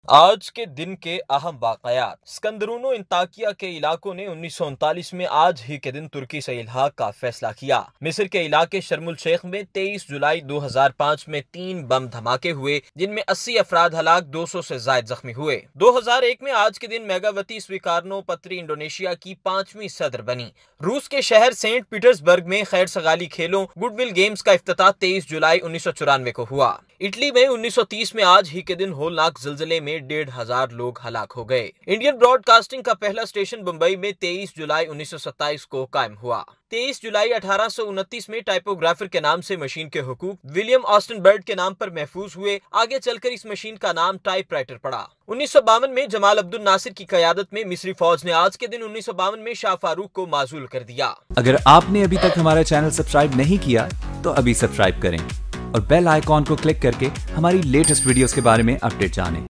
आज के दिन के अहम वाकयात। स्कंदरूनो इंताकिया के इलाकों ने 1939 में आज ही के दिन तुर्की से इल्हाक का फैसला किया। मिस्र के इलाके शर्मुल शेख में 23 जुलाई 2005 में 3 बम धमाके हुए, जिनमें 80 अफराद हलाक, 200 से ज्यादा जख्मी हुए। 2001 में आज के दिन मेगावती स्वीकारनो पत्री इंडोनेशिया की 5वीं सदर बनी। रूस के शहर सेंट पीटर्सबर्ग में खैर सगाली खेलों गुडविल गेम्स का इफ्तिताह 23 जुलाई 1994 को हुआ। इटली में 1930 में आज ही के दिन होलनाक जिलजिले में 1,500 लोग हलाक हो गए। इंडियन ब्रॉडकास्टिंग का पहला स्टेशन मुंबई में 23 जुलाई 1927 को कायम हुआ। 23 जुलाई 1829 में टाइपोग्राफर के नाम से मशीन के हुकूक विलियम ऑस्टन बर्ड के नाम पर महफूज हुए। आगे चलकर इस मशीन का नाम टाइपराइटर पड़ा। 1952 में जमाल अब्दुल नासिर की क़यादत में मिस्री फौज ने आज के दिन 1952 में शाह फारूक को माजूल कर दिया। अगर आपने अभी तक हमारा चैनल सब्सक्राइब नहीं किया तो अभी सब्सक्राइब करें और बेल आइकॉन को क्लिक करके हमारी लेटेस्ट वीडियोस के बारे में अपडेट जानें।